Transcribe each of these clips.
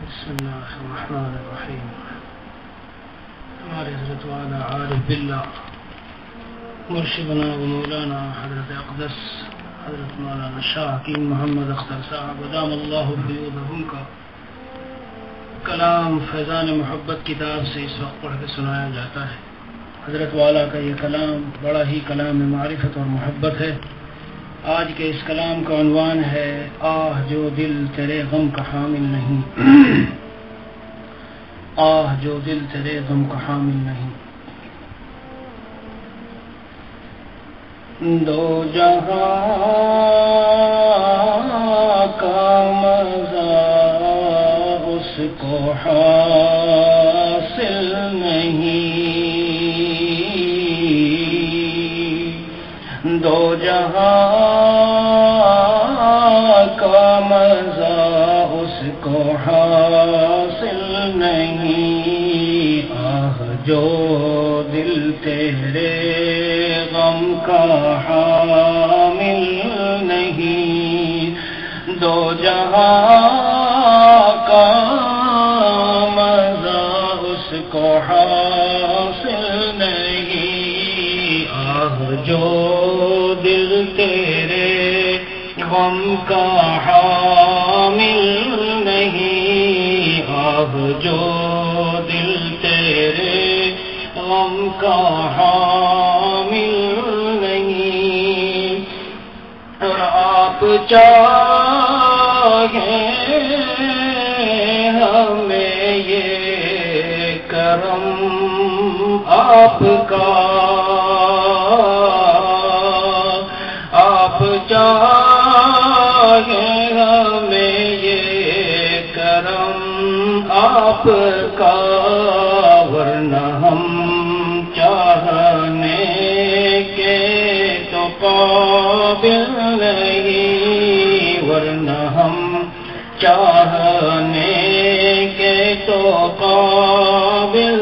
بسم اللہ الرحمن الرحیم. ہمارے حضرت والا عارف باللہ مرشدنا و مولانا حضرت اقدس حضرت مولانا شاہ حکیم محمد اختر صاحب ادام اللہ فیوضہم کا کلام فیضان محبت کتاب سے اس وقت پڑھ کے سنایا جاتا ہے. حضرت والا کا یہ کلام بڑا ہی کلام معرفت اور محبت ہے. آج کے اس کلام کا عنوان ہے آہ جو دل تیرے غم کا حامل نہیں. آہ جو دل تیرے غم کا حامل نہیں. دو جہاں کا مزہ اس کو حاصل نہیں. دو جہاں کا مزہ اس کو حاصل نہیں. آہ جو دل تیرے غم کا حامل نہیں. دو جہاں کا مزہ اس کو حاصل نہیں. آہ جو دل تیرے غم کا حامل نہیں. آہ جو دل تیرے غم کا حامل نہیں. اور آپ چاہیں ہمیں یہ کرم آپ کا. آپ چاہیں ہمیں یہ کرم آپ کا. ورنہ ہم چاہنے کے تو قابل نہیں. ورنہ ہم چاہنے کے تو قابل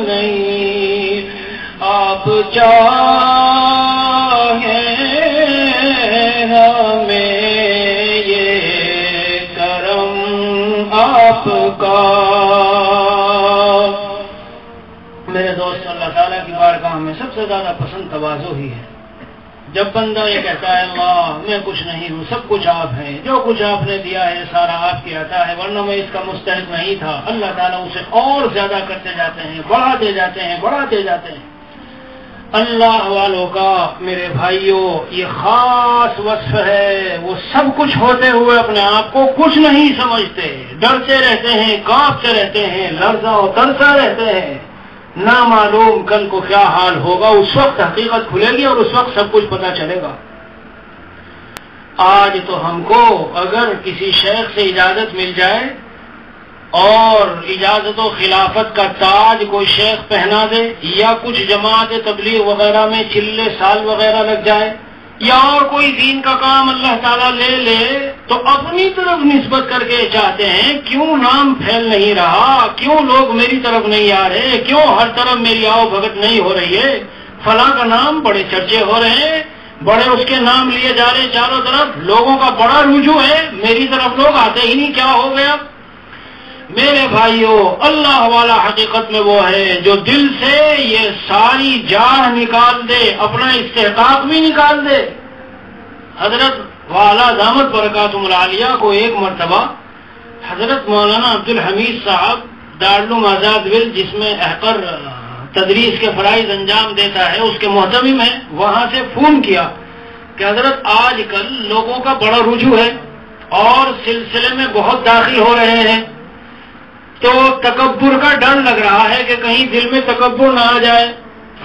نہیں. آپ چاہیں ہمیں یہ کرم آپ کا. میرے دوست، اللہ تعالیٰ کی بارگاہ میں سب سے زیادہ پسند تواضع ہی ہے. جب بندہ یہ کہتا ہے اللہ میں کچھ نہیں ہوں، سب کچھ آپ ہیں، جو کچھ آپ نے دیا ہے سارا آپ کی عطا ہے، ورنہ میں اس کا مستحق نہیں تھا. اللہ تعالیٰ اسے اور زیادہ کرتے جاتے ہیں، بڑھاتے جاتے ہیں، بڑھاتے جاتے ہیں. اللہ والوں کا میرے بھائیوں یہ خاص وصف ہے. وہ سب کچھ ہوتے ہوئے اپنے آپ کو کچھ نہیں سمجھتے، ڈرتے رہتے ہیں، کانپتے رہتے ہیں، لرزا و ترسا رہتے ہیں. نہ معلوم کل کو کیا حال ہوگا. اس وقت حقیقت کھلے گی اور اس وقت سب کچھ پتہ چلے گا. آج تو ہم کو اگر کسی شیخ سے اجازت مل جائے اور اجازت و خلافت کا تاج کوئی شیخ پہنا دے، یا کچھ جماعت تبلیغ وغیرہ میں چلے سال وغیرہ لگ جائے، یا اور کوئی دین کا کام اللہ تعالیٰ لے لے، تو اپنی طرف نسبت کر کے چاہتے ہیں کیوں نام پھیل نہیں رہا، کیوں لوگ میری طرف نہیں آ رہے، کیوں ہر طرف میری آؤ بھگت نہیں ہو رہی ہے. فلاں کا نام بڑے چرچے ہو رہے ہیں، بڑے اس کے نام لیے جا رہے چاروں طرف، لوگوں کا بڑا رجوع ہے، میری طرف لوگ آتے ہی نہیں. کیا ہو گیا؟ میرے بھائیوں، اللہ والا حقیقت میں وہ ہے جو دل سے یہ ساری جاہ نکال دے، اپنا استحقاق بھی نکال دے. حضرت والا دامت برکاتہم العالیہ کو ایک مرتبہ حضرت مولانا عبدالحمید صاحب دارالعلوم آزاد ورد، جس میں احقر تدریس کے فرائض انجام دیتا ہے، اس کے محتمم ہیں، وہاں سے فون کیا کہ حضرت آج کل لوگوں کا بڑا رجوع ہے اور سلسلے میں بہت داخل ہو رہے ہیں، تو تکبر کا ڈر لگ رہا ہے کہ کہیں دل میں تکبر نہ آ جائے.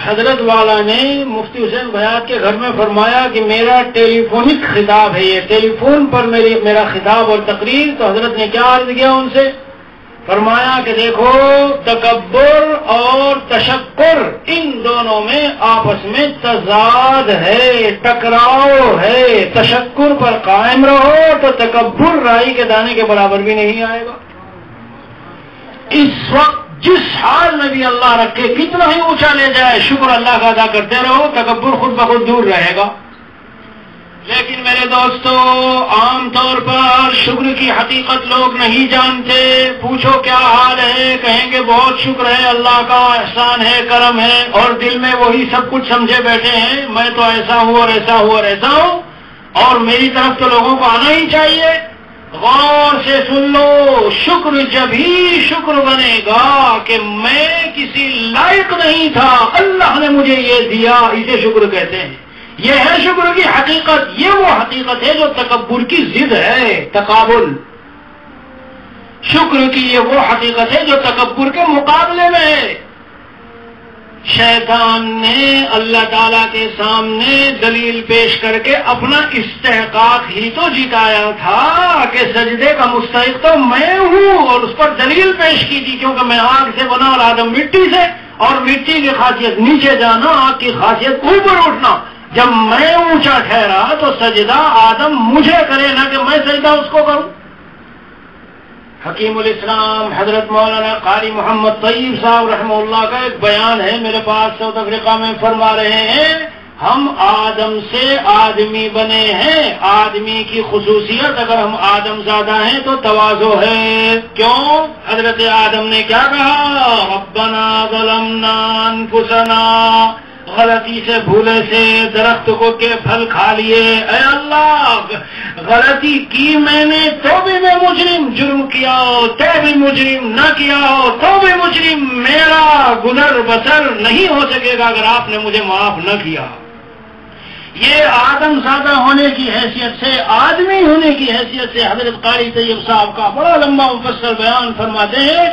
حضرت والا نے مفتی حسین بیات کے گھر میں فرمایا کہ میرا ٹیلی فونک خطاب ہے، یہ ٹیلی فون پر میرا خطاب اور تقریر. تو حضرت نے کیا عرض کیا ان سے؟ فرمایا کہ دیکھو تکبر اور تشکر ان دونوں میں آپس میں تضاد ہے، ٹکراؤ ہے. تشکر پر قائم رہو تو تکبر رائی کے دانے کے برابر بھی نہیں آئے گا. اس وقت جس حال میں بھی اللہ رکھے، کتنا ہی اونچا لے جائے، شکر اللہ کا ادا کرتے رہو، تکبر خود بخود دور رہے گا. لیکن میرے دوستو عام طور پر شکر کی حقیقت لوگ نہیں جانتے. پوچھو کیا حال ہے، کہیں گے بہت شکر ہے، اللہ کا احسان ہے، کرم ہے، اور دل میں وہی سب کچھ سمجھے بیٹھے ہیں، میں تو ایسا ہوں اور ایسا ہوں اور ایسا ہوں، اور میری طرف تو لوگوں کو آنا ہی چاہیے. غور سے سن لو، شکر جب ہی شکر بنے گا کہ میں کسی لائق نہیں تھا، اللہ نے مجھے یہ دیا، اسے شکر کہتے ہیں. یہ ہے شکر کی حقیقت. یہ وہ حقیقت ہے جو تکبر کی ضد ہے، تقابل. شکر کی یہ وہ حقیقت ہے جو تکبر کے مقابلے میں ہے. شیطان نے اللہ تعالیٰ کے سامنے دلیل پیش کر کے اپنا استحقاق ہی تو جتایا تھا کہ سجدے کا مستحق تو میں ہوں، اور اس پر دلیل پیش کی تھی کیونکہ میں آگ سے بنا اور آدم مٹی سے، اور مٹی کی خاصیت نیچے جانا، آگ کی خاصیت اوپر اٹھنا. جب میں اونچا ٹھہرا تو سجدہ آدم مجھے کرے، نہ کہ میں سجدہ اس کو کروں. حکیم الاسلام حضرت مولانا قاری محمد طیب صاحب رحمہ اللہ کا ایک بیان ہے میرے پاس ساؤتھ افریقہ میں، فرما رہے ہیں ہم آدم سے آدمی بنے ہیں. آدمی کی خصوصیت اگر ہم آدم زادہ ہیں تو تواضع ہے. کیوں؟ حضرت آدم نے کیا کہا؟ ربنا ظلمنا انفسنا، غلطی سے بھولے سے درخت کو کے پھل کھا لیے. اے اللہ، غلطی کی میں نے تو بھی میں مجرم، جرم کیا ہو تو بھی مجرم، نہ کیا ہو تو بھی مجرم. میرا گزر بسر نہیں ہو سکے گا اگر آپ نے مجھے معاف نہ کیا. یہ آدم زادہ ہونے کی حیثیت سے، آدمی ہونے کی حیثیت سے حضرت قاری طیب صاحب کا بڑا لمبا مفصل بیان فرماتے ہیں.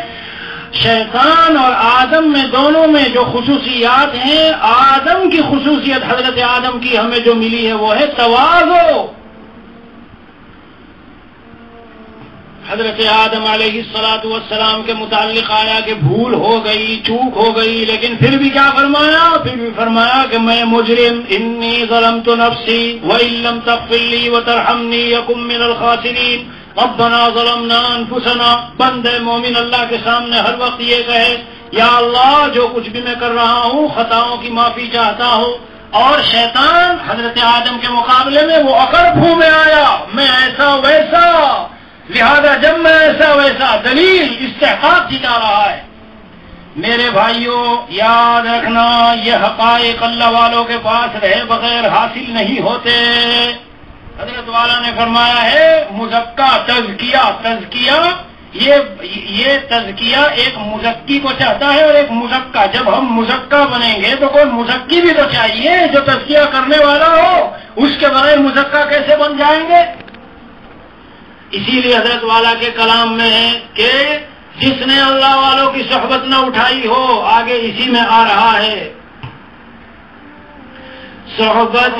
شیطان اور آدم میں دونوں میں جو خصوصیات ہیں، آدم کی خصوصیت حضرت آدم کی ہمیں جو ملی ہے وہ ہے تواضع. حضرت آدم علیہ السلام کے متعلق آیا کہ بھول ہو گئی، چوک ہو گئی، لیکن پھر بھی کیا فرمایا؟ پھر بھی فرمایا کہ میں مجرم، انی ظلمت نفسی وان لم تغفر لی وترحمنی یکن من الخاسرین. ربنا ظلمنا انفسنا. بندے مومن اللہ کے سامنے ہر وقت یہ کہے یا اللہ جو کچھ بھی میں کر رہا ہوں خطاؤں کی معافی چاہتا ہوں. اور شیطان حضرت آدم کے مقابلے میں وہ اکڑ پھو میں آیا، میں ایسا ویسا، لہذا جب میں ایسا ویسا، دلیل استحقاق جتا رہا ہے. میرے بھائیوں یاد رکھنا، یہ حقائق اللہ والوں کے پاس رہے بغیر حاصل نہیں ہوتے. حضرت والا نے فرمایا ہے مزکہ، تزکیہ یہ تزکیہ ایک مزکی کو چاہتا ہے اور ایک مزکہ. جب ہم مزکہ بنیں گے تو کوئی مزکی بھی تو چاہیے جو تزکیہ کرنے والا ہو. اس کے بغیر مزکہ کیسے بن جائیں گے؟ اسی لیے حضرت والا کے کلام میں ہے کہ جس نے اللہ والوں کی صحبت نہ اٹھائی ہو، آگے اسی میں آ رہا ہے صحبت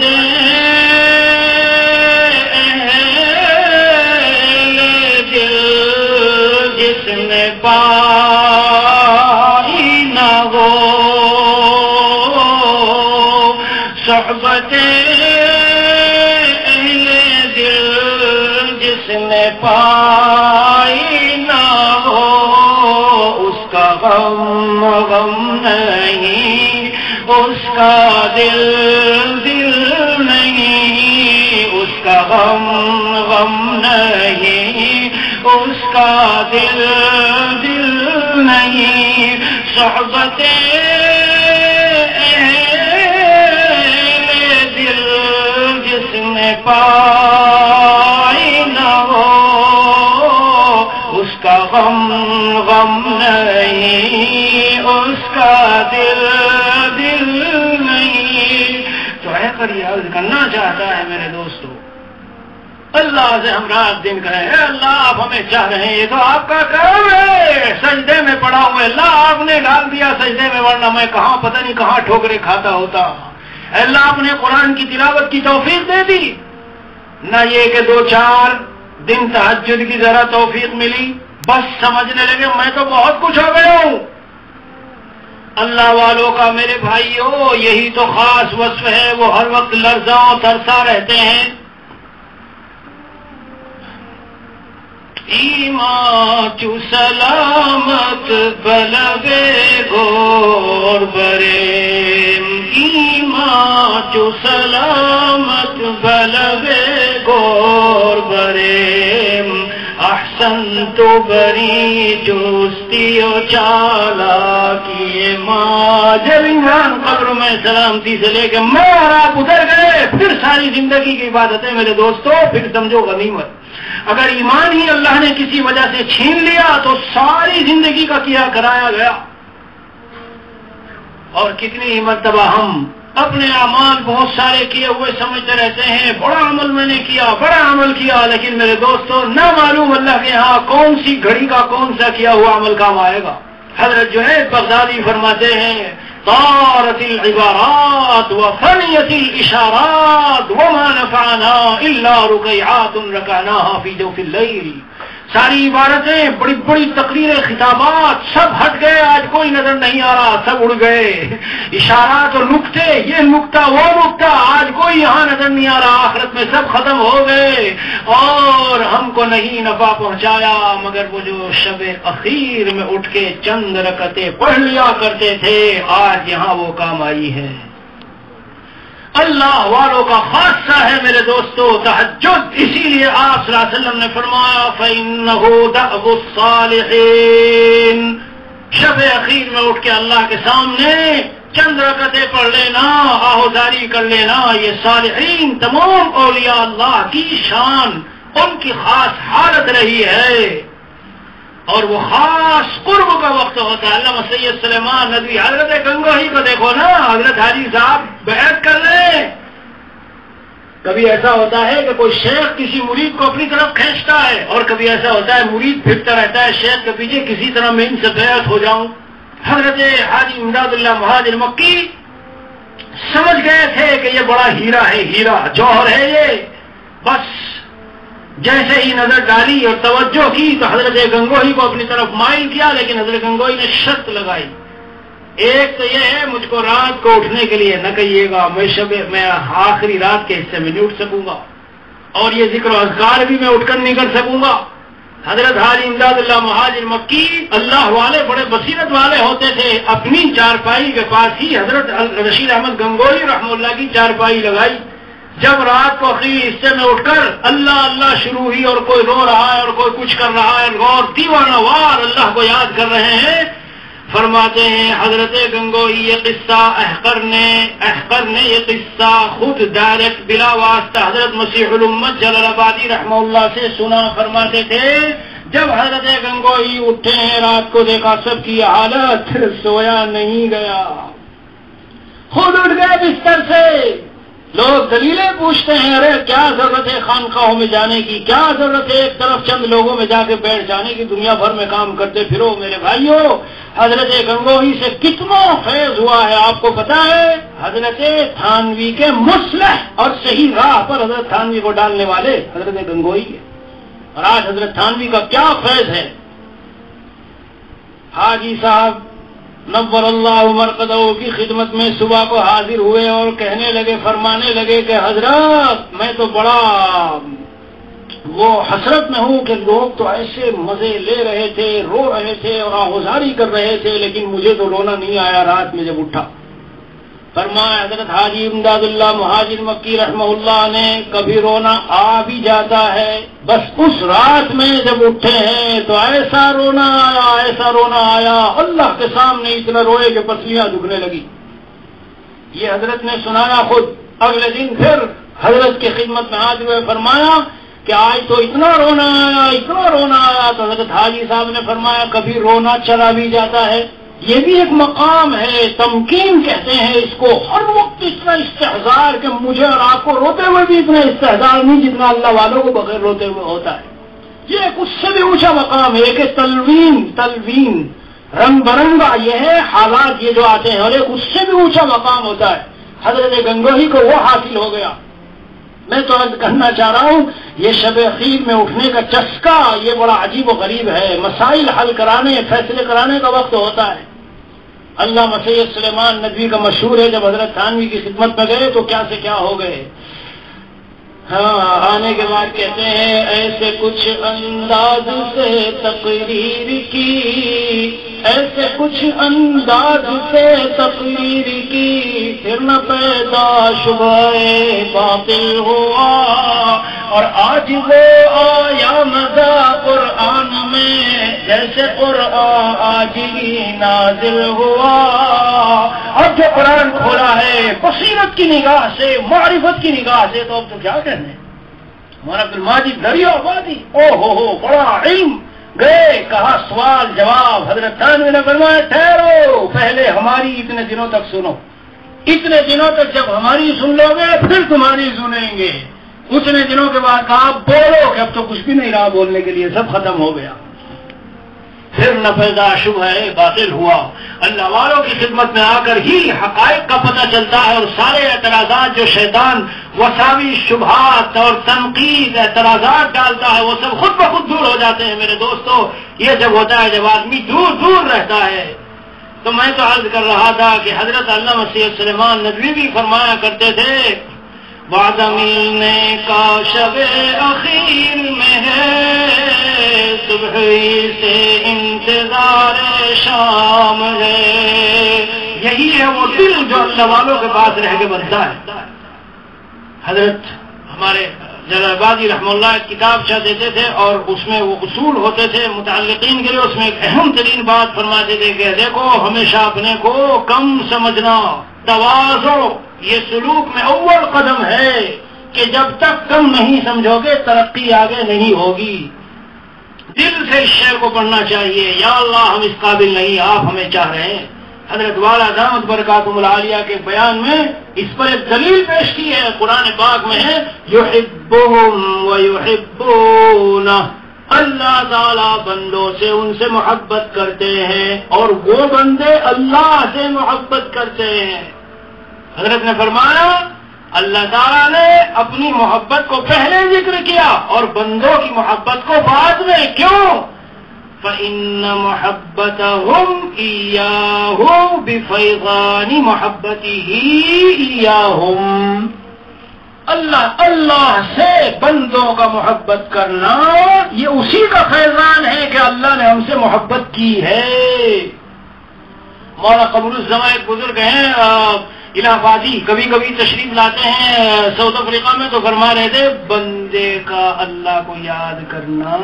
جس نے پائی نہ ہو، صحبت اہل دل جس نے پائی نہ ہو، اس کا غم نہیں، اس کا دل نہیں، اس کا غم نہیں، اس کا دل نہیں. صحبت دل جس نے پائی نہ ہو، اس کا غم نہیں، اس کا دل نہیں. تو ہے پر یاد کرنا چاہتا ہے میرے دوستو، اللہ سے ہم رات دن کہیں اے اللہ آپ ہمیں چاہ رہے ہیں، یہ تو آپ کا کرم ہے. سجدے میں پڑا ہوا اللہ آپ نے ڈال دیا سجدے میں، ورنہ میں کہاں پتہ نہیں کہاں ٹھوکرے کھاتا ہوتا. اللہ آپ نے قرآن کی تلاوت کی توفیق دے دی، نہ یہ کہ 2-4 دن تہجد کی ذرا توفیق ملی، بس سمجھنے لگے میں تو بہت کچھ ہو گیا ہوں. اللہ والوں کا میرے بھائیوں یہی تو خاص وصف ہے، وہ ہر وقت لرزاں ترسا رہتے ہیں. ایمان چو سلامت بلغے گور برے، ایمان چو سلامت بلغے گور بریم احسن تو بری جوستی و چالا کیے ماں. جب انسان قبر میں سلامتی سے لے کے میں اور آپ اتر گئے پھر ساری زندگی کی عبادتیں میرے دوستو پھر سمجھو غنیمت. اگر ایمان ہی اللہ نے کسی وجہ سے چھین لیا تو ساری زندگی کا کیا کرایا گیا. اور کتنی ہی مرتبہ ہم اپنے اعمال بہت سارے کیے ہوئے سمجھتے رہتے ہیں بڑا عمل میں نے کیا بڑا عمل کیا، لیکن میرے دوستو نہ معلوم اللہ کے ہاں کون سی گھڑی کا کون سا کیا ہوا عمل کام آئے گا. حضرت جنید بغدادی فرماتے ہیں طارت العبارات وفنیت الاشارات وما نفعنا الا رکیعات رکعناها فی جوف اللیل. ساری عبارتیں بڑی بڑی تقریریں خطابات سب ہٹ گئے، آج کوئی نظر نہیں آ رہا، سب اڑ گئے. اشارات اور نکتے، یہ نکتہ وہ نکتہ، آج کوئی یہاں نظر نہیں آ رہا، آخرت میں سب ختم ہو گئے اور ہم کو نہیں نفع پہنچایا مگر وہ جو شب اخیر میں اٹھ کے چند رکعتیں پڑھ لیا کرتے تھے آج یہاں وہ کام آئی ہے. اللہ والوں کا خاصہ ہے میرے دوستو تہجد. اسی لیے آپ صلی اللہ علیہ وسلم نے فرمایا فَإِنَّهُ دَأْبُ الصَّالِحِينَ. شب اخیر میں اٹھ کے اللہ کے سامنے چند رکعتیں پڑھ لینا، آہوزاری کر لینا، یہ صالحین تمام اولیاء اللہ کی شان، ان کی خاص حالت رہی ہے. اور وہ خاص قرب کا وقت ہوتا ہے. علامہ سید سلیمان ندوی حضرت گنگوہی کو دیکھو نا، حضرت حاجی صاحب بیعت کر لیں. کبھی ایسا ہوتا ہے کہ کوئی شیخ کسی مرید کو اپنی طرف کھینچتا ہے اور کبھی ایسا ہوتا ہے مرید پھرتا رہتا ہے شیخ کے پیچھے کسی طرح میں ان سے بیعت ہو جاؤں. حضرت حاجی امداد اللہ مہاجر مکی سمجھ گئے تھے کہ یہ بڑا ہیرا ہے، ہیرا جوہر ہے یہ. بس جیسے ہی نظر ڈالی اور توجہ کی تو حضرت گنگوہی کو اپنی طرف مائل کیا، لیکن حضرت گنگوہی نے شرط لگائی. ایک تو یہ ہے مجھ کو رات کو اٹھنے کے لیے نہ کہیے گا، میں آخری رات کے حصے میں نہیں اٹھ سکوں گا، اور یہ ذکر و اذکار بھی میں اٹھ کر نہیں کر سکوں گا. حضرت حاجی امداد اللہ مہاجر مکی اللہ والے بڑے بصیرت والے ہوتے تھے، اپنی چارپائی کے پاس ہی حضرت رشید احمد گنگوہی رحمہ اللہ کی چارپائی لگائی. جب رات کو آخری حصے میں اٹھ کر اللہ اللہ شروع ہوئی اور کوئی رو رہا ہے اور کوئی کچھ کر رہا ہے اور دیوانہ وار اللہ کو یاد کر رہے ہیں، فرماتے ہیں حضرت گنگوہی یہ قصہ احقر نے یہ قصہ خود ڈائریکٹ بلا واسطہ حضرت مسیح الامت جلال آبادی رحمہ اللہ سے سنا. فرماتے تھے جب حضرت گنگوہی اٹھے ہیں رات کو دیکھا سب کی حالت، سویا نہیں گیا، خود اٹھ گئے بستر سے. لوگ دلیلیں پوچھتے ہیں ارے کیا ضرورت ہے خانقاہوں میں جانے کی، کیا ضرورت ہے ایک طرف چند لوگوں میں جا کے بیٹھ جانے کی، دنیا بھر میں کام کرتے پھرو. میرے بھائیوں حضرت گنگوہی سے کتنا فیض ہوا ہے آپ کو پتا ہے. حضرت تھانوی کے مصلح اور صحیح راہ پر حضرت تھانوی کو ڈالنے والے حضرت گنگوہی ہے. اور آج حضرت تھانوی کا کیا فیض ہے. حاجی صاحب نور اللہ مرقدہ کی خدمت میں صبح کو حاضر ہوئے اور کہنے لگے، فرمانے لگے کہ حضرت میں تو بڑا وہ حسرت میں ہوں کہ لوگ تو ایسے مزے لے رہے تھے، رو رہے تھے اور آہوزاری کر رہے تھے، لیکن مجھے تو رونا نہیں آیا رات میں جب اٹھا. فرمایا حضرت حاجی امداد اللہ مہاجر مکی رحمہ اللہ نے کبھی رونا آ بھی جاتا ہے، بس اس رات میں جب اٹھے ہیں تو ایسا رونا آیا اللہ کے سامنے اتنا روئے کہ پسلیاں دکھنے لگی. یہ حضرت نے سنایا خود. اگلے دن پھر حضرت کی خدمت میں حاضر ہوئے، فرمایا کہ آج تو اتنا رونا آیا. تو حضرت حاجی صاحب نے فرمایا کبھی رونا چلا بھی جاتا ہے، یہ بھی ایک مقام ہے، تمکین کہتے ہیں اس کو. ہر وقت اتنا استحضار کہ مجھے اور آپ کو روتے ہوئے بھی اتنا استحضار نہیں جتنا اللہ والوں کو بغیر روتے ہوئے ہوتا ہے. یہ ایک اس سے بھی اونچا مقام ہے. ایک تلوین رنگ برنگا یہ ہے حالات یہ جو آتے ہیں، اور ایک اس سے بھی اونچا مقام ہوتا ہے. حضرت گنگوہی کو وہ حاصل ہو گیا. میں تو عرض کرنا چاہ رہا ہوں یہ شب اخیر میں اٹھنے کا چسکا یہ بڑا عجیب و غریب ہے. مسائل حل کرانے فیصلے کرانے کا وقت ہوتا ہے. علامہ سید سلیمان ندوی کا مشہور ہے جب حضرت تھانوی کی خدمت میں گئے تو کیا سے کیا ہو گئے. ہاں آنے کے بعد کہتے ہیں ایسے کچھ انداز سے تقریر کی، ایسے کچھ انداز سے تقریر کی، پھر نہ پیدا شبہ باطل ہوا، اور آج وہ آیا مزہ قرآن میں جیسے قرآن آج ہی نازل ہوا۔ اب جو قرآن کھولا ہے بصیرت کی نگاہ سے، معرفت کی نگاہ سے، تو اب تو کیا کہنے، ہمارا عبد الماجد دریا آبادی، او ہو بڑا علم، گئے کہا سوال جواب، حضرت تھانوی نے فرمایا ٹھہرو، پہلے ہماری اتنے دنوں تک سنو، اتنے دنوں تک جب ہماری سن لو گے پھر تمہاری سنیں گے۔ اتنے دنوں کے بعد کہا بولو، کہ اب تو کچھ بھی نہیں رہا بولنے کے لیے، سب ختم ہو گیا۔ پھر نہ پیدا شبہ باطل ہوا۔ اللہ والوں کی خدمت میں آ کر ہی حقائق کا پتہ چلتا ہے، اور سارے اعتراضات جو شیطان وساوی شبہات اور تنقید اعتراضات ڈالتا ہے وہ سب خود بخود دور ہو جاتے ہیں۔ میرے دوستو، یہ جب ہوتا ہے جب آدمی دور دور رہتا ہے۔ تو میں تو عرض کر رہا تھا کہ حضرت علامہ سید سلیمان ندوی بھی فرمایا کرتے تھے، وعدہ ملنے کا شب اخیر میں ہے، صبح سے انتظار شام ہے۔ یہی ہے وہ دل جو اللہ والوں کے پاس رہ کے بنتا ہے۔ حضرت ہمارے جلال آبادی رحمہ اللہ ایک کتاب چاہ دیتے تھے، اور اس میں وہ اصول ہوتے تھے متعلقین کے لیے، اس میں ایک اہم ترین بات فرماتے تھے کہ دیکھو ہمیشہ اپنے کو کم سمجھنا، تواضع یہ سلوک میں اول قدم ہے، کہ جب تک کم نہیں سمجھو گے ترقی آگے نہیں ہوگی۔ دل سے اس شعر کو پڑھنا چاہیے، یا اللہ ہم اس قابل نہیں، آپ ہمیں چاہ رہے ہیں۔ حضرت والا دامت برکاتہم العالیہ کے بیان میں اس پر ایک دلیل پیش کی ہے، قرآن پاک میں ہے یحبہم ویحبونہ، اللہ تعالیٰ بندوں سے ان سے محبت کرتے ہیں اور وہ بندے اللہ سے محبت کرتے ہیں۔ حضرت نے فرمایا اللہ تعالیٰ نے اپنی محبت کو پہلے ذکر کیا اور بندوں کی محبت کو بعد میں، کیوں؟ فَإِنَّ مُحَبَّتَهُمْ إِيَّاهُ بِفَيْضَانِ مُحَبَّتِهِ إِيَّاهُمْ، اللہ سے بندوں کا محبت کرنا یہ اسی کا فیضان ہے کہ اللہ نے ہم سے محبت کی ہے۔ مولانا قبول الزما ایک بزرگ ہیں الہ آبادی، کبھی کبھی تشریف لاتے ہیں ساؤتھ افریقہ میں، تو فرما رہے تھے بندے کا اللہ کو یاد کرنا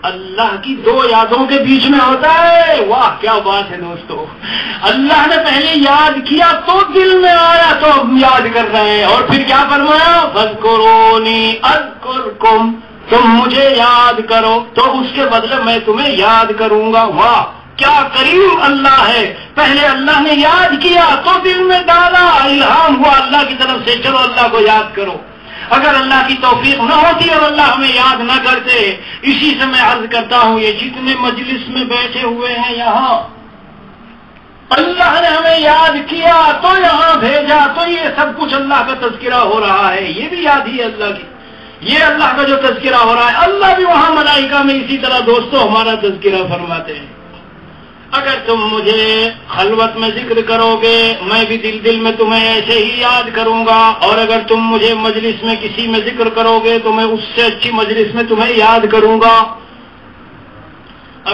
اللہ کی دو یادوں کے بیچ میں ہوتا ہے۔ واہ کیا بات ہے دوستو، اللہ نے پہلے یاد کیا تو دل میں آیا تو اب یاد کر رہے ہیں، اور پھر کیا فرمایا فاذکرونی اذکرکم، تم مجھے یاد کرو تو اس کے بدلے میں تمہیں یاد کروں گا۔ واہ کیا کریم اللہ ہے، پہلے اللہ نے یاد کیا تو دل میں ڈالا، الہام ہوا اللہ کی طرف سے، چلو اللہ کو یاد کرو۔ اگر اللہ کی توفیق نہ ہوتی اور اللہ ہمیں یاد نہ کرتے، اسی سے میں عرض کرتا ہوں یہ جتنے مجلس میں بیٹھے ہوئے ہیں یہاں، اللہ نے ہمیں یاد کیا تو یہاں بھیجا، تو یہ سب کچھ اللہ کا تذکرہ ہو رہا ہے، یہ بھی یاد ہی ہے اللہ کی، یہ اللہ کا جو تذکرہ ہو رہا ہے، اللہ بھی وہاں ملائکہ میں اسی طرح دوستو ہمارا تذکرہ فرماتے ہیں۔ اگر تم مجھے خلوت میں ذکر کرو گے میں بھی دل دل میں تمہیں ایسے ہی یاد کروں گا، اور اگر تم مجھے مجلس میں کسی میں ذکر کرو گے تو میں اس سے اچھی مجلس میں تمہیں یاد کروں گا۔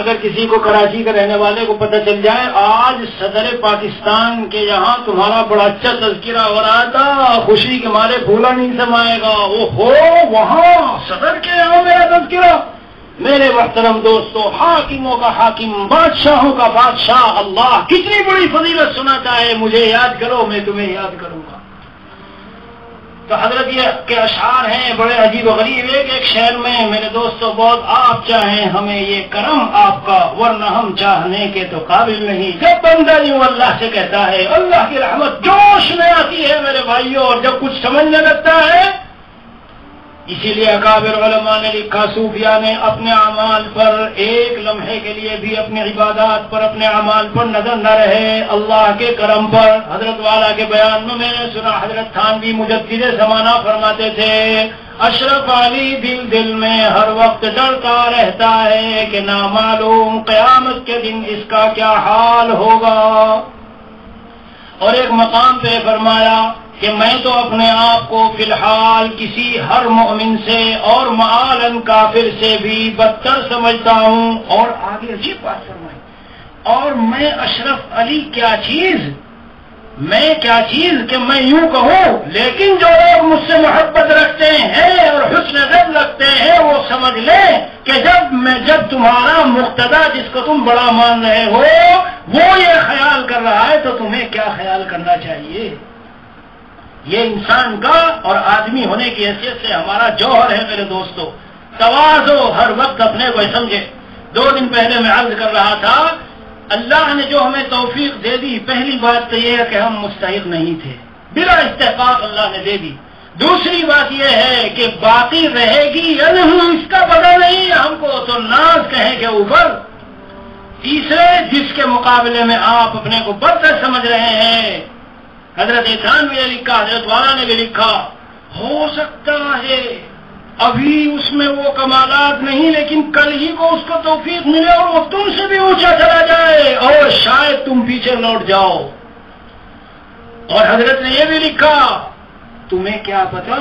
اگر کسی کو کراچی کا رہنے والے کو پتہ چل جائے آج صدر پاکستان کے یہاں تمہارا بڑا اچھا تذکرہ ہو رہا تھا، خوشی کے مارے پھولا نہیں سمائے گا، او ہو وہاں صدر کے یہاں میرا تذکرہ۔ میرے محترم دوستو، حاکموں کا حاکم، بادشاہوں کا بادشاہ اللہ کتنی بڑی فضیلت سناتا ہے، مجھے یاد کرو میں تمہیں یاد کروں گا۔ تو حضرت یہ کے اشعار ہیں بڑے عجیب و غریب، ایک شعر میں میرے دوستو بہت آپ چاہیں ہمیں یہ کرم آپ کا، ورنہ ہم چاہنے کے تو قابل نہیں۔ جب بندہ یوں اللہ سے کہتا ہے اللہ کی رحمت جوش میں آتی ہے میرے بھائیوں، اور جب کچھ سمجھنے لگتا ہے، اسی لیے اکابر علماء نے لکھا صوفیاء نے اپنے اعمال پر ایک لمحے کے لیے بھی اپنی عبادات پر اپنے اعمال پر نظر نہ رہے، اللہ کے کرم پر۔ حضرت والا کے بیان میں نے سنا حضرت تھانوی مجدد زمانہ فرماتے تھے اشرف علی دل دل میں ہر وقت ڈرتا رہتا ہے کہ نامعلوم قیامت کے دن اس کا کیا حال ہوگا۔ اور ایک مقام پہ فرمایا کہ میں تو اپنے آپ کو فی الحال کسی ہر مومن سے اور معالن کافر سے بھی بدتر سمجھتا ہوں. اور آگے عجیب بات فرمائی، اور میں اشرف علی کیا چیز کہ میں یوں کہوں، لیکن جو لوگ مجھ سے محبت رکھتے ہیں اور حسن ظن رکھتے ہیں وہ سمجھ لیں کہ جب تمہارا مقتدا جس کو تم بڑا مان رہے ہو وہ یہ خیال کر رہا ہے تو تمہیں کیا خیال کرنا چاہیے. یہ انسان کا اور آدمی ہونے کی حیثیت سے ہمارا جوہر ہے میرے دوستو. تواضع ہر وقت اپنے کو سمجھے. 2 دن پہلے میں عرض کر رہا تھا، اللہ نے جو ہمیں توفیق دے دی، پہلی بات تو یہ ہے کہ ہم مستحق نہیں تھے، بلا استحقاق اللہ نے دے دی. دوسری بات یہ ہے کہ باقی رہے گی یا نہیں اس کا پتہ نہیں، ہم کو تو ناز کہیں کے اوپر. تیسرے، جس کے مقابلے میں آپ اپنے کو برتر سمجھ رہے ہیں، حضرت تھانوی نے لکھا، حضرت والا نے بھی لکھا، ہو سکتا ہے ابھی اس میں وہ کمالات نہیں لیکن کل ہی کو اس کو توفیق ملے اور وہ تم سے بھی اونچا چلا جائے اور شاید تم پیچھے لوٹ جاؤ. اور حضرت نے یہ بھی لکھا، تمہیں کیا پتا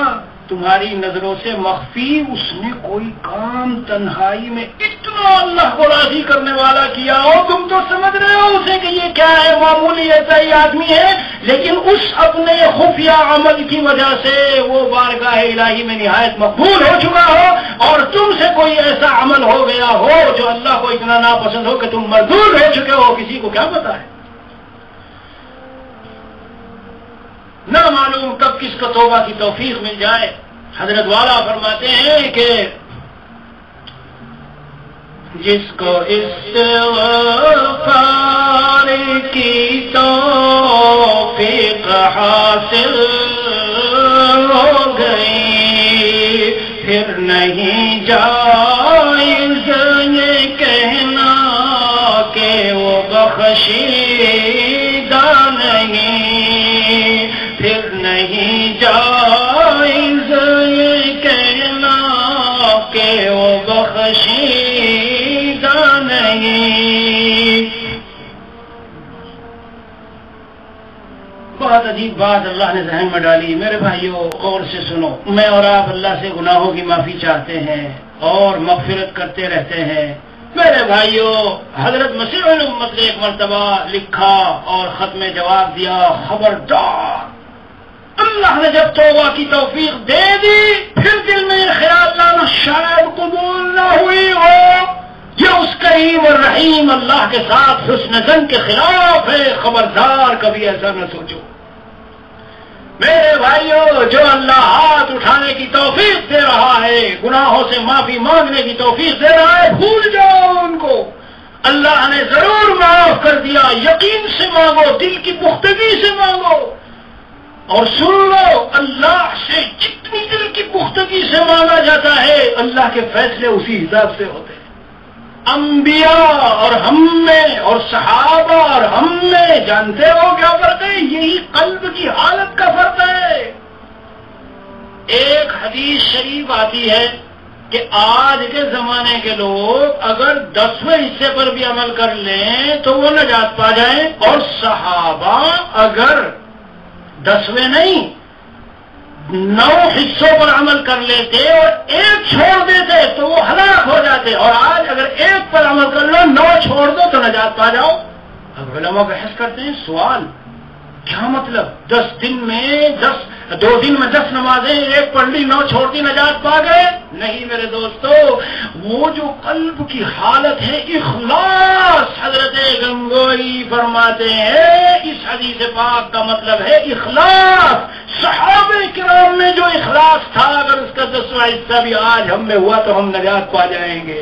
تمہاری نظروں سے مخفی اس نے کوئی کام تنہائی میں اتنا اللہ کو راضی کرنے والا کیا ہو، تم تو سمجھ رہے ہو اسے کہ یہ کیا ہے، معمولی ایسا ہی آدمی ہے، لیکن اس اپنے خفیہ عمل کی وجہ سے وہ بارگاہ الہی میں نہایت مقبول ہو چکا ہو، اور تم سے کوئی ایسا عمل ہو گیا ہو جو اللہ کو اتنا ناپسند ہو کہ تم مردود ہو چکے ہو، کسی کو کیا پتا ہے. نہ معلوم کب کس کو توبہ کی توفیق مل جائے. حضرت والا فرماتے ہیں کہ جس کو استغفار کی توفیق حاصل ہو گئی، پھر نہیں جائز یہ کہنا کہ وہ بخشیدہ نہیں، پھر نہیں جائز یہ کہنا کہ وہ بخشیدہ نہیں. بہت عجیب بات اللہ نے ذہن میں ڈالی. میرے بھائیوں غور سے سنو، میں اور آپ اللہ سے گناہوں کی معافی چاہتے ہیں اور مغفرت کرتے رہتے ہیں. میرے بھائیوں حضرت مسیح الامت نے ایک مرتبہ لکھا اور خط میں جواب دیا، خبردار اللہ نے جب توبہ کی توفیق دے دی پھر دل میں یہ خیال لانا شاید قبول نہ ہوئی ہو، یہ اس کریم اور رحیم اللہ کے ساتھ حسن ظن کے خلاف ہے. خبردار کبھی ایسا نہ سوچو. میرے بھائیوں جو اللہ ہاتھ اٹھانے کی توفیق دے رہا ہے، گناہوں سے معافی مانگنے کی توفیق دے رہا ہے، بھول جاؤ ان کو. اللہ نے ضرور معاف کر دیا، یقین سے مانگو، دل کی پختگی سے مانگو. اور سن لو، اللہ سے جتنی دل کی پختگی سے مانگا جاتا ہے اللہ کے فیصلے اسی حساب سے ہوتے ہیں. انبیاء اور ہم میں اور صحابہ اور ہم میں جانتے ہو کیا فرق ہے؟ یہی قلب کی حالت کا فرق ہے. ایک حدیث شریف آتی ہے کہ آج کے زمانے کے لوگ اگر 10ویں حصے پر بھی عمل کر لیں تو وہ نجات پا جائیں، اور صحابہ اگر 10ویں نہیں 9 حصوں پر عمل کر لیتے اور ایک چھوڑ دیتے تو وہ ہلاک ہو جاتے. اور آج اگر ایک پر عمل کر لو 9 چھوڑ دو تو نجات پا جاؤ. اب علماء بحث کرتے ہیں، سوال کیا مطلب 2 دن میں 10 نمازیں ایک پڑھ لی 9 چھوڑ دی نجات پا گئے؟ نہیں میرے دوستو، وہ جو قلب کی حالت ہے اخلاص. حضرت گنگوئی فرماتے ہیں اس حدیث پاک کا مطلب ہے اخلاص. صحابہ کرام میں جو اخلاص تھا اگر اس کا 10واں حصہ بھی آج ہم میں ہوا تو ہم نجات پا جائیں گے،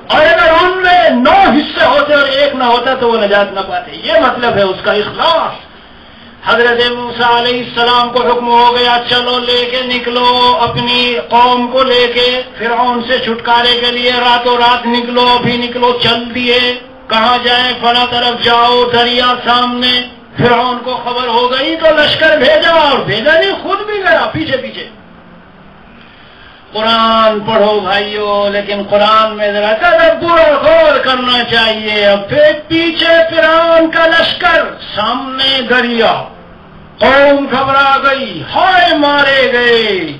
اور اگر ان میں 9 حصے ہوتے اور ایک نہ ہوتا تو وہ نجات نہ پاتے. یہ مطلب ہے اس کا اخلاص. حضرت موسیٰ علیہ السلام کو حکم ہو گیا، چلو لے کے نکلو اپنی قوم کو لے کے فرعون سے چھٹکارے کے لیے، راتوں رات نکلو. بھی نکلو، چل دیے. کہاں جائیں؟ فلاں طرف جاؤ، دریا سامنے. فرعون کو خبر ہو گئی تو لشکر بھیجا، اور بھیجا نہیں خود بھی گیا پیچھے پیچھے. قرآن پڑھو بھائیو، لیکن قرآن میں ذرا تدبر اور غور کرنا چاہیے. اب پیچھے فرعون کا لشکر، سامنے دریا. قوم گھبرا گئی، ہائے مارے گئے۔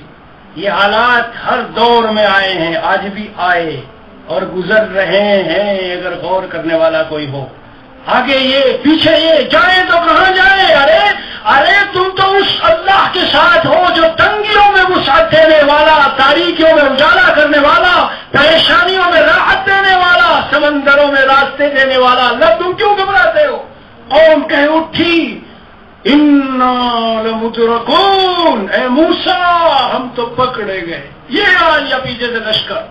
یہ حالات ہر دور میں آئے ہیں، آج بھی آئے اور گزر رہے ہیں اگر غور کرنے والا کوئی ہو۔ آگے یہ پیچھے یہ، جائیں تو کہاں جائیں؟ ارے تم تو اس اللہ کے ساتھ ہو جو تنگیوں میں وسعت دینے والا، تاریکیوں میں اجالا کرنے والا، پریشانیوں میں راحت دینے والا، سمندروں میں راستے دینے والا۔ اللہ تم کیوں گھبراتے ہو؟ قوم کہہ اٹھی انا لمدرکون، اے موسیٰ ہم تو پکڑے گئے۔ یہ آیا پیچھے سے لشکر۔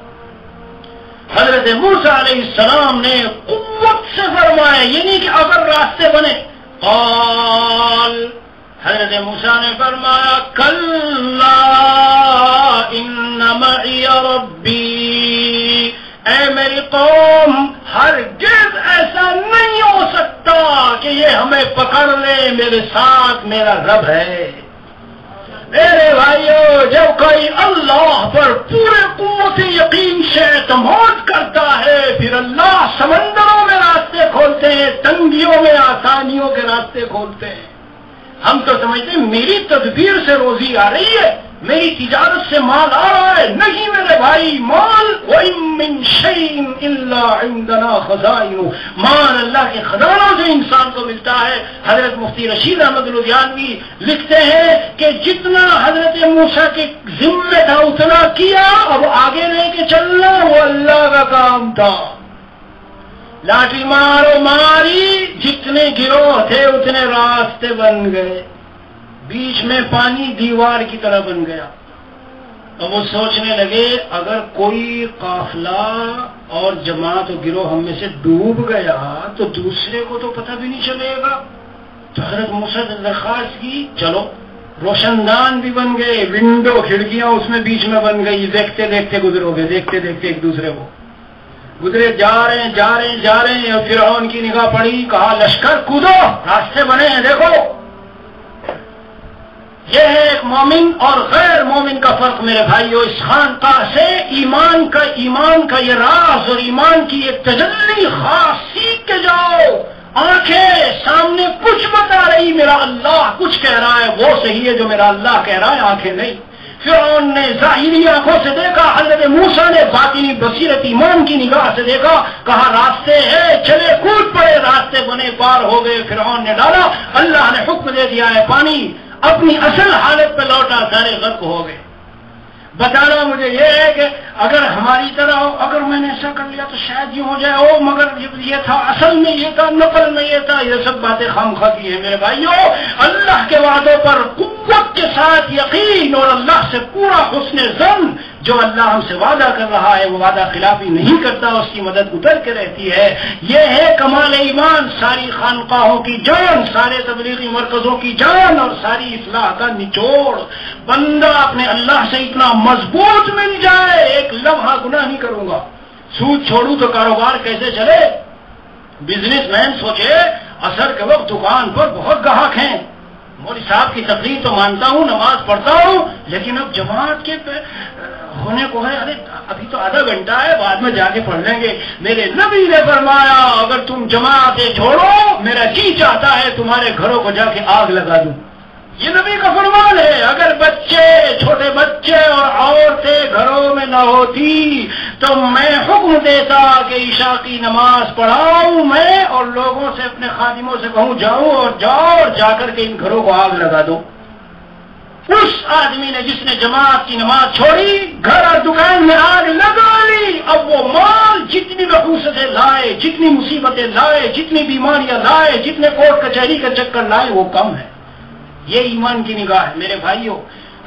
حضرت موسیٰ علیہ السلام نے قوت سے فرمایا، یہ نہیں کہ اگر راستے بنے۔ قال، حضرت موسیٰ نے فرمایا کلا ان معی ربی، اے میری قوم ہرگز ایسا نہیں ہو سکتا کہ یہ ہمیں پکڑ لے، میرے ساتھ میرا رب ہے۔ میرے بھائیو، جب کوئی اللہ پر پورے قوت یقین سے اعتماد کرتا ہے، پھر اللہ سمندروں میں راستے کھولتے ہیں، تنگیوں میں آسانیوں کے راستے کھولتے ہیں۔ ہم تو سمجھتے ہیں میری تدبیر سے روزی آ رہی ہے، میری تجارت سے مال آ رہا ہے۔ نہیں میرے بھائی، مال وَإِن مِّن شَيْءٍ إِلَّا عِندَنَا خَزَائِنُهُ، مال اللہ کے خزانوں سے انسان کو ملتا ہے۔ حضرت مفتی رشید احمد لدھیانوی لکھتے ہیں کہ جتنا حضرت موسیٰ کے ذمہ تھا اتنا کیا، اب آگے لے کے چلنا وہ اللہ کا کام تھا۔ لاٹھی مارو ماری، جتنے گروہ تھے اتنے راستے بن گئے، بیچ میں پانی دیوار کی طرح بن گیا۔ اب وہ سوچنے لگے اگر کوئی قافلہ اور جماعت و گروہ ہم میں سے ڈوب گیا تو دوسرے کو تو پتہ بھی نہیں چلے گا۔ تو حضرت موسیٰ نے درخواست کی، چلو روشن دان بھی بن گئے، ونڈو کھڑکیاں اس میں بیچ میں بن گئی، دیکھتے دیکھتے گزرو گے، دیکھتے دیکھتے ایک دوسرے کو گزرے، جا رہے ہیں اور فرعون کی نگاہ پڑی، کہا لشکر کودو، راستے بنے ہیں دیکھو۔ یہ ہے ایک مومن اور غیر مومن کا فرق میرے بھائیو۔ اس خانقاہ سے ایمان کا یہ راز اور ایمان کی یہ تجلی خاص سیکھ کے جاؤ۔ آنکھیں سامنے کچھ بتا رہی، میرا اللہ کچھ کہہ رہا ہے، وہ صحیح ہے جو میرا اللہ کہہ رہا ہے، آنکھیں نہیں۔ فرعون نے ظاہری آنکھوں سے دیکھا، حضرت موسیٰ نے باطنی بصیرت ایمان کی نگاہ سے دیکھا، کہا راستے ہیں، چلے کود پڑے، راستے بنے، پار ہو گئے۔ فرعون نے ڈالا، اللہ نے حکم دے دیا ہے، پانی اپنی اصل حالت پہ لوٹا، سارے غرق ہو گئے۔ بتانا مجھے یہ ہے کہ اگر ہماری طرح ہو، اگر میں نے ایسا کر لیا تو شاید یہ ہو جائے، او مگر یہ تھا، اصل میں یہ تھا، نقل میں یہ تھا، یہ سب باتیں خامخواہ کی ہیں میرے بھائیو۔ اللہ کے وعدوں پر قوت کے ساتھ یقین اور اللہ سے پورا حسن ظن، جو اللہ ہم سے وعدہ کر رہا ہے وہ وعدہ خلافی نہیں کرتا، اس کی مدد اتر کے رہتی ہے۔ یہ ہے کمال ایمان، ساری خانقاہوں کی جان، سارے تبلیغی مرکزوں کی جان اور ساری اصلاح کا نچوڑ۔ بندہ اپنے اللہ سے اتنا مضبوط مل جائے، ایک لمحہ گناہ نہیں کروں گا، سود چھوڑوں تو کاروبار کیسے چلے۔ بزنس مین سوچے عصر کے وقت دکان پر بہت گاہک ہیں، مولوی صاحب کی تقریر تو مانتا ہوں، نماز پڑھتا ہوں، لیکن اب جماعت کے ہونے کو ہے، ارے ابھی تو آدھا گھنٹہ ہے، بعد میں جا کے پڑھ لیں گے۔ میرے نبی نے فرمایا اگر تم جماعتیں چھوڑو، میرا جی چاہتا ہے تمہارے گھروں کو جا کے آگ لگا دوں۔ یہ نبی کا فرمان ہے۔ اگر بچے، چھوٹے بچے اور عورتیں گھروں میں نہ ہوتی تو میں حکم دیتا کہ عشاء کی نماز پڑھاؤں میں اور لوگوں سے، اپنے خادموں سے کہوں جاؤ اور جا کر کے ان گھروں کو آگ لگا دو۔ اس آدمی نے جس نے جماعت کی نماز چھوڑی، گھر اور دکان میں آگ لگا لی۔ اب وہ مال جتنی نحوستیں لائے، جتنی مصیبتیں لائے، جتنی بیماریاں لائے، جتنے کورٹ کچہری کا چکر لائے، وہ کم ہے۔ یہ ایمان کی نگاہ ہے میرے بھائیوں۔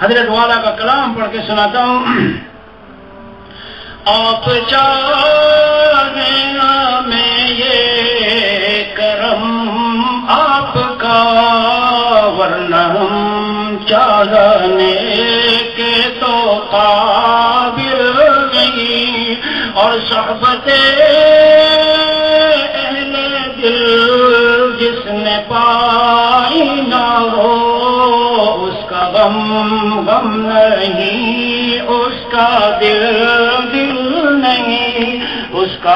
حضرت والا کا کلام پڑھ کے سناتا ہوں۔ آپ چاہنے میں یہ کرم آپ کا، ورنہ ہم چاہنے کے تو قابل نہیں، اور صحبت اہل دل جس نے پائی نہ ہو، اس کا غم نہیں، اس کا دل نہیں، اس کا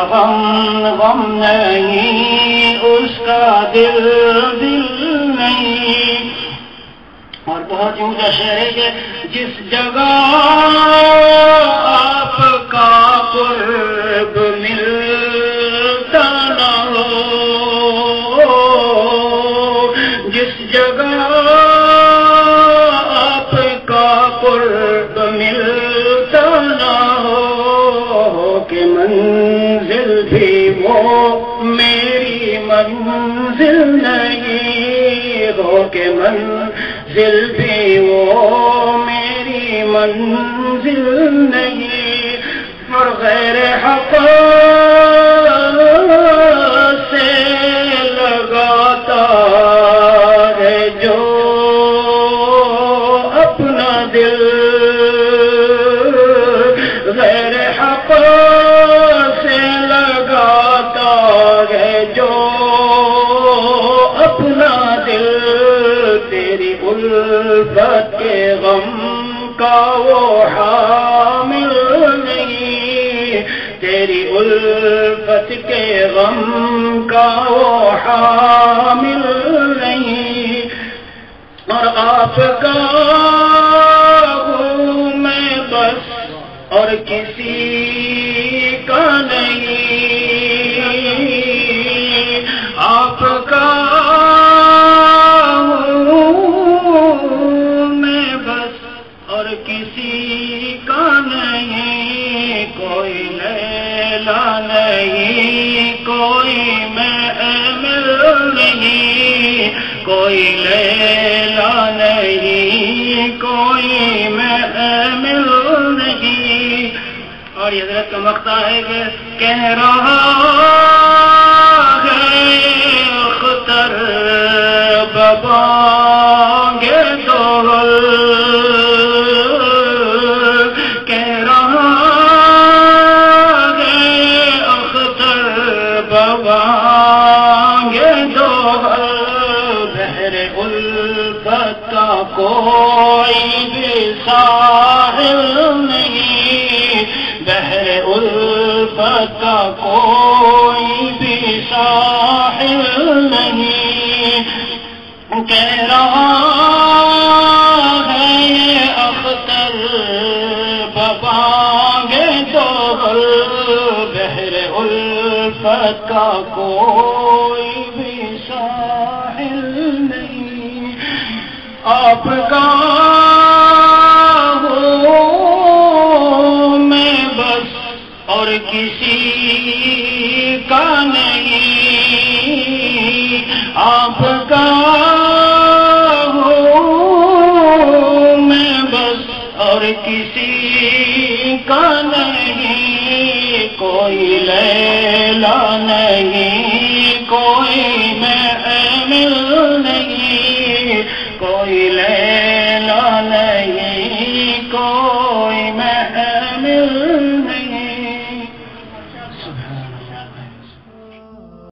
غم نہیں، اس کا دل نہیں۔ اور بہت ہی اونچا شعر ہے کہ جس جگہ آپ کا قرب ملتا نہ ہو، جس جگہ آپ کا قرب ملتا نہ ہو، کہ منزل بھی وہ میری منزل نہیں ہو، کہ منزل بھی وہ میری منزل نہیں، اور غیر حق سے لگاتا ہے جو اپنا دل، غیر حق سے لگاتا ہے جو اپنا دل، تیری الفت کے غم کا وہ حامل نہیں، تیری الفت کے غم کا وہ حامل نہیں، اور آپ کا ہوں میں بس اور کسی کا نہیں، آپ کا ہوں میں بس اور کسی کا نہیں، کوئی لیلا نہیں، کوئی محمل نہیں، کوئی لیلا نہیں، کوئی محمل نہیں، اور یہ حضرت کا مقطع ہے کہ کہہ رہا ہے اختر ببانگے دوغل، کہہ رہا ہے اختر ببانگے دوغل، بحر الفت کا کوئی بھی ساحل نہیں، بحر الفت کا کوئی بھی ساحل نہیں، کہہ رہا ہے یہ اختر ببانگے دوغل، بحر الفت کا کوئی بھی ساحل نہیں، آپ کا ہوں میں بس اور کسی کا نہیں، آپ کا ہوں میں بس اور کسی کا نہیں، کوئی لیلا نہیں،